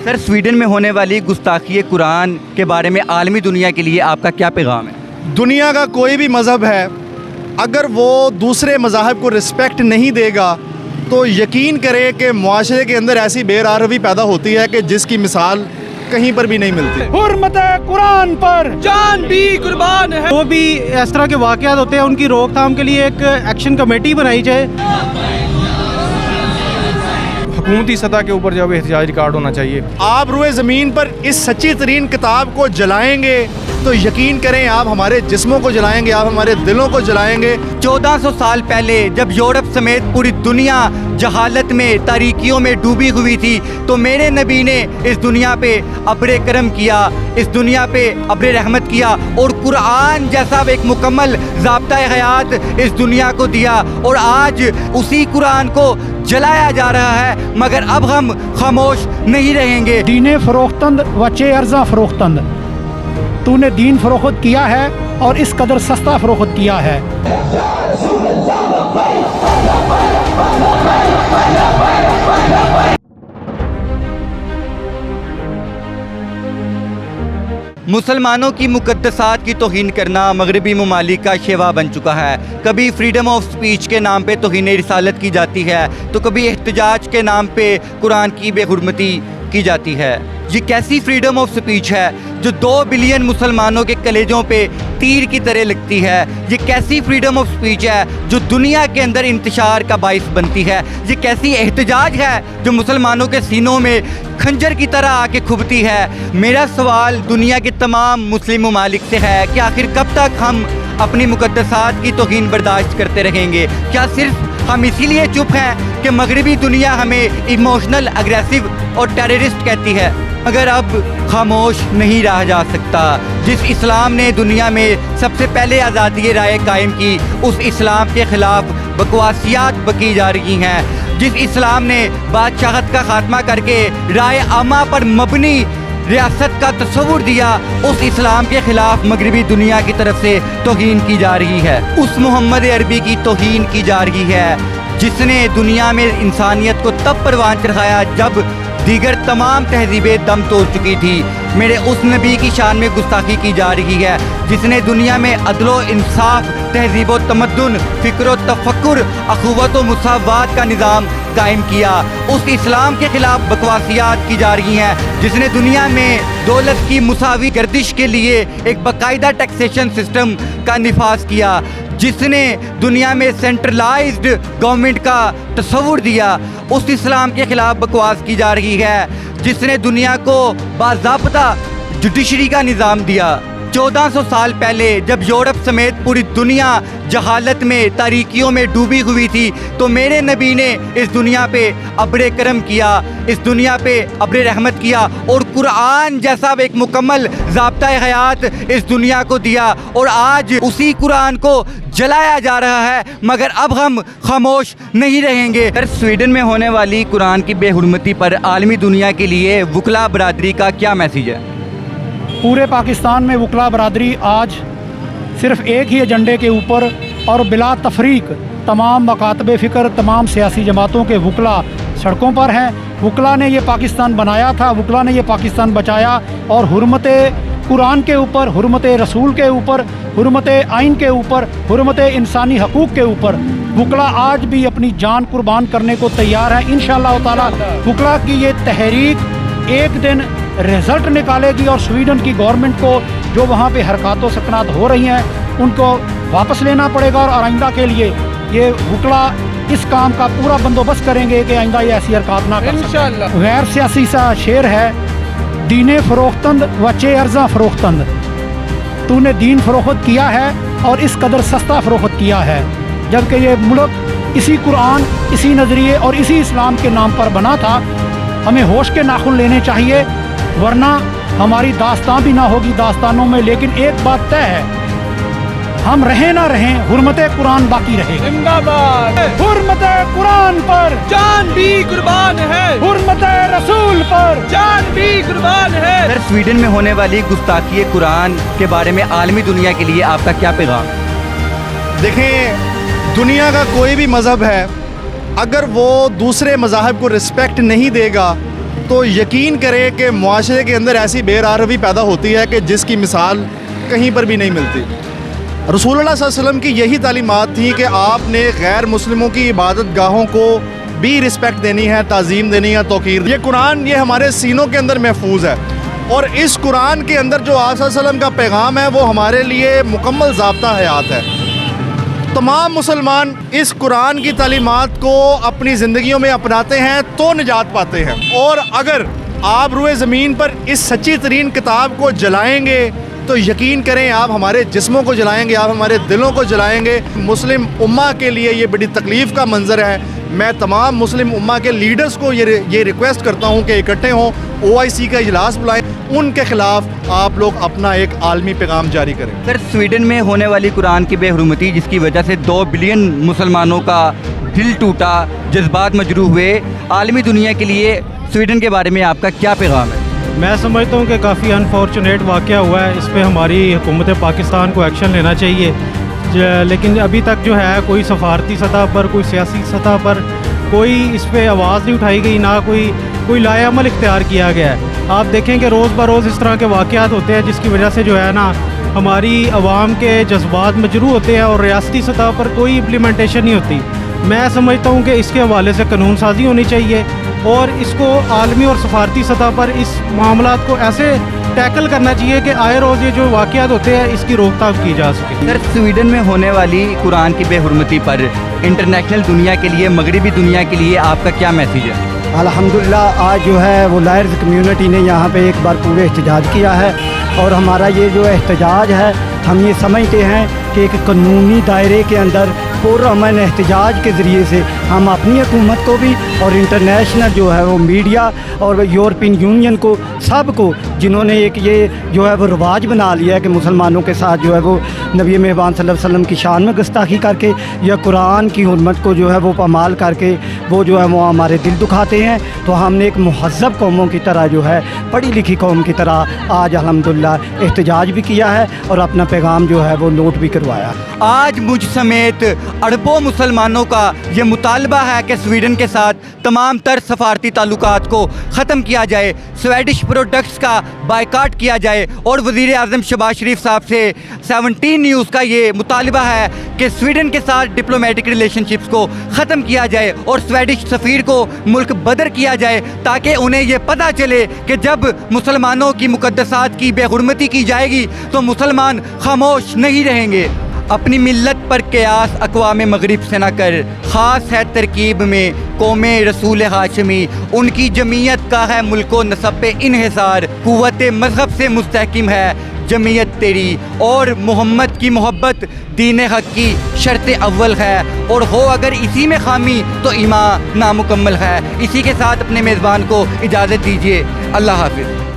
سر Sweden में होने वाली गुस्ताखी कुरान के बारे में आलमी दुनिया के लिए आपका क्या पैगाम है? दुनिया का कोई भी मज़हब है, अगर वो दूसरे मज़ाहब को रिस्पेक्ट नहीं देगा तो यकीन करें कि मुआशरे के अंदर ऐसी बेरारवी पैदा होती है कि जिसकी मिसाल कहीं पर भी नहीं मिलती। हुर्मत कुरान पर जान भी कुर्बान है। वो भी इस तरह के वाक़यात होते हैं, उनकी रोकथाम के लिए एक एक्शन कमेटी बनाई जाए। हुकूमती सतह के ऊपर जब एहतजाज रिकॉर्ड होना चाहिए। आप रुए ज़मीन पर इस सच्ची तरीन किताब को जलाएंगे तो यकीन करें आप हमारे जिस्मों को जलाएंगे, आप हमारे दिलों को जलाएंगे। 1400 साल पहले जब यूरोप समेत पूरी दुनिया जहालत में तारीकियों में डूबी हुई थी तो मेरे नबी ने इस दुनिया पे अब्र करम किया, इस दुनिया पे अब्र रहमत किया और कुरान जैसा एक मुकम्मल ज़ाब्ता हयात इस दुनिया को दिया। और आज उसी कुरान को जलाया जा रहा है, मगर अब हम खामोश नहीं रहेंगे। दीन फ़रोख्तंद वचे अर्ज़ा फ़रोख्तंद, तूने दीन फ़रोख्त किया है और इस कदर सस्ता फ़रोख्त किया है। मुसलमानों की मुक़द्दसात की तौहीन करना मगरबी ममालिक का शेवा बन चुका है। कभी फ्रीडम ऑफ स्पीच के नाम पे तौहीन रिसालत की जाती है तो कभी एहतजाज के नाम पे कुरान की बेहुरमती की जाती है। ये कैसी फ्रीडम ऑफ स्पीच है जो 2 बिलियन मुसलमानों के कलेजों पे तीर की तरह लगती है? ये कैसी फ्रीडम ऑफ स्पीच है जो दुनिया के अंदर इंतशार का बाइस बनती है? ये कैसी एहतजाज है जो मुसलमानों के सीनों में खंजर की तरह आके खुबती है? मेरा सवाल दुनिया के तमाम मुस्लिम ममालिक से है कि आखिर कब तक हम अपनी मुक़द्दसात की तौहीन बर्दाश्त करते रहेंगे? क्या सिर्फ हम इसीलिए चुप हैं कि मगरबी दुनिया हमें इमोशनल, अग्रेसिव और टेररिस्ट कहती है? मगर अब खामोश नहीं रहा जा सकता। जिस इस्लाम ने दुनिया में सबसे पहले आज़ादी राय कायम की, उस इस्लाम के ख़िलाफ़ बकवासियात बकी जा रही हैं। जिस इस्लाम ने बादशाहत का खात्मा करके राय आमा पर मबनी रियासत का तस्वुर दिया, उस इस्लाम के ख़िलाफ़ मगरबी दुनिया की तरफ से तौहीन की जा रही है। उस मोहम्मद अरबी की तौहीन की जा रही है जिसने दुनिया में इंसानियत को तब परवान चढ़ाया जब दीगर तमाम तहजीबें दम तोड़ चुकी थी। मेरे उस नबी की शान में गुस्ताखी की जा रही है जिसने दुनिया में अदलो इंसाफ, तहजीब व तमद्दुन, फ़िक्र व तफक्कुर, अख़ुवत व मुसावात का निज़ाम कायम किया। उस इस्लाम के ख़िलाफ़ बकवासियात की जा रही हैं जिसने दुनिया में दौलत की मुसावी गर्दिश के लिए एक बाकायदा टैक्सेशन सिस्टम का निफाज किया, जिसने दुनिया में सेंट्रलाइज्ड गवर्नमेंट का तस्वुर दिया। उस इस्लाम के ख़िलाफ़ बकवास की जा रही है जिसने दुनिया को बाज़ाब्ता जुडिशरी का निज़ाम दिया। 1400 साल पहले जब यूरोप समेत पूरी दुनिया जहालत में तारीकियों में डूबी हुई थी तो मेरे नबी ने इस दुनिया पे अब्र करम किया, इस दुनिया पे अब्र रहमत किया और कुरान जैसा एक मुकम्मल ज़ाब्ता हयात इस दुनिया को दिया। और आज उसी कुरान को जलाया जा रहा है, मगर अब हम खामोश नहीं रहेंगे। सर, स्वीडन में होने वाली कुरान की बेहुरमती पर आलमी दुनिया के लिए वकला बरादरी का क्या मैसेज है? पूरे पाकिस्तान में वकला बरादरी आज सिर्फ़ एक ही एजेंडे के ऊपर और बिला तफरीक तमाम मकातब फ़िक्र, तमाम सियासी जमातों के वकला सड़कों पर हैं। वकला ने ये पाकिस्तान बनाया था, वकला ने ये पाकिस्तान बचाया और हुर्मत कुरान के ऊपर, हुर्मत रसूल के ऊपर, हुर्मत आइन के ऊपर, हुर्मत इंसानी हकूक़ के ऊपर वकला आज भी अपनी जान कुर्बान करने को तैयार है। इंशाअल्लाह ताला वकला की ये तहरीक एक दिन रिज़ल्ट निकालेगी और स्वीडन की गवर्नमेंट को जो वहाँ पे हरकत व सकनात हो रही हैं उनको वापस लेना पड़ेगा और आइंदा के लिए ये वकला इस काम का पूरा बंदोबस्त करेंगे कि आइंदा ये ऐसी हरकत ना कर सकें। गैर सियासी सा शेर है, दीन फ़रोख्तंद वचे अर्ज़ा फ़रोख्तंद, तूने दीन फ़रोख्त किया है और इस कदर सस्ता फ़रोख्त किया है। जबकि ये मुल्क इसी कुरान, इसी नज़रिए और इसी इस्लाम के नाम पर बना था। हमें होश के नाखून लेने चाहिए, वरना हमारी दास्तान भी ना होगी दास्तानों में। लेकिन एक बात तय है, हम रहें ना रहें, हुर्मत कुरान बाकी रहे। जिंदाबाद। हुर्मत कुरान पर जान भी कुर्बान है, हुर्मत रसूल पर जान भी कुर्बान है। सर, स्वीडन में होने वाली गुस्ताखी कुरान के बारे में आलमी दुनिया के लिए आपका क्या पैगाम? देखें, दुनिया का कोई भी मज़हब है, अगर वो दूसरे मज़ाहब को रिस्पेक्ट नहीं देगा تو یقین کریں کہ معاشرے کے اندر ایسی بے روی پیدا ہوتی ہے کہ جس کی مثال کہیں پر بھی نہیں ملتی۔ رسول اللہ صلی اللہ علیہ وسلم کی یہی تعلیمات تھیں کہ آپ نے غیر مسلموں کی عبادت گاہوں کو بھی رسپیکٹ دینی ہے، تعظیم دینی ہے، توقیر۔ یہ قرآن یہ ہمارے سینوں کے اندر محفوظ ہے، اور اس قرآن کے اندر جو آپ صلی اللہ علیہ وسلم کا پیغام ہے وہ ہمارے لیے مکمل ضابطہ حیات ہے۔ تمام مسلمان اس قرآن کی تعلیمات کو اپنی زندگیوں میں اپناتے ہیں تو نجات پاتے ہیں، اور اگر آپ روئے زمین پر اس سچی ترین کتاب کو جلائیں گے تو یقین کریں آپ ہمارے جسموں کو جلائیں گے، آپ ہمارے دلوں کو جلائیں گے۔ مسلم امہ کے لیے یہ بڑی تکلیف کا منظر ہے۔ میں تمام مسلم امہ کے لیڈرز کو یہ ریکویسٹ کرتا ہوں کہ اکٹھے ہوں، OIC کا اجلاس بلائیں، ان کے خلاف آپ لوگ اپنا ایک عالمی پیغام جاری کریں۔ سر، سویڈن میں ہونے والی قرآن کی بے حرمتی جس کی وجہ سے 2 بلین مسلمانوں کا دل ٹوٹا، جذبات مجروح ہوئے، عالمی دنیا کے لیے سویڈن کے بارے میں آپ کا کیا پیغام ہے؟ میں سمجھتا ہوں کہ کافی انفارچونیٹ واقعہ ہوا ہے، اس پہ ہماری حکومت پاکستان کو ایکشن لینا چاہیے، لیکن ابھی تک جو ہے کوئی سفارتی سطح پر، کوئی سیاسی سطح پر کوئی اس پہ آواز نہیں اٹھائی گئی، نہ کوئی لائے عمل اختیار کیا گیا ہے۔ آپ دیکھیں کہ روز بروز اس طرح کے واقعات ہوتے ہیں جس کی وجہ سے جو ہے نا ہماری عوام کے جذبات مجروح ہوتے ہیں اور ریاستی سطح پر کوئی امپلیمنٹیشن نہیں ہوتی۔ میں سمجھتا ہوں کہ اس کے حوالے سے قانون سازی ہونی چاہیے، اور اس کو عالمی اور سفارتی سطح پر اس معاملات کو ایسے ٹیکل کرنا چاہیے کہ آئے روز یہ جو واقعات ہوتے ہیں اس کی روک تھام کی جا سکے۔ سر، سویڈن میں ہونے والی قرآن کی بے حرمتی پر انٹرنیشنل دنیا کے لیے، مغربی دنیا کے لیے آپ کا کیا میسیج ہے؟ الحمدللہ آج جو ہے وہ لائرز کمیونٹی نے یہاں پہ ایک بار پورے احتجاج کیا ہے، اور ہمارا یہ جو احتجاج ہے ہم یہ سمجھتے ہیں کہ ایک قانونی دائرے کے اندر پرامن احتجاج کے ذریعے سے ہم اپنی حکومت کو بھی اور انٹرنیشنل جو ہے وہ میڈیا اور یورپین یونین کو، سب کو جنہوں نے ایک یہ جو ہے وہ رواج بنا لیا ہے کہ مسلمانوں کے ساتھ جو ہے وہ نبی مہربان صلی اللہ علیہ وسلم کی شان میں گستاخی کر کے یا قرآن کی حرمت کو جو ہے وہ پامال کر کے وہ جو ہے وہ ہمارے دل دکھاتے ہیں، تو ہم نے ایک مہذب قوموں کی طرح جو ہے پڑھی لکھی قوم کی طرح آج الحمدللہ احتجاج بھی کیا ہے اور اپنا پیغام جو ہے وہ نوٹ بھی کروایا۔ آج مجھ سمیت اربوں مسلمانوں کا یہ مطالبہ ہے کہ سویڈن کے ساتھ تمام تر سفارتی تعلقات کو ختم کیا جائے، سویڈش پروڈکٹس کا بائیکاٹ کیا جائے، اور وزیر اعظم شہباز شریف صاحب سے 17 نیوز کا یہ مطالبہ ہے کہ سویڈن کے ساتھ ڈپلومیٹک ریلیشن شپس کو ختم کیا جائے اور سویڈش سفیر کو ملک بدر کیا جائے، تاکہ انہیں یہ پتہ چلے کہ جب مسلمانوں کی مقدسات کی بے حرمتی کی جائے گی تو مسلمان خاموش نہیں رہیں گے۔ اپنی ملت پر قیاس اقوام مغرب سے نہ کر، خاص ہے ترکیب میں قوم رسول ہاشمی، ان کی جمعیت کا ہے ملک و نسب پہ انحصار، قوت مذہب سے مستحکم ہے جمعیت تیری، اور محمد کی محبت دین حق کی شرط اول ہے، اور ہو اگر اسی میں خامی تو ایمان نامکمل ہے۔ اسی کے ساتھ اپنے میزبان کو اجازت دیجیے، اللہ حافظ۔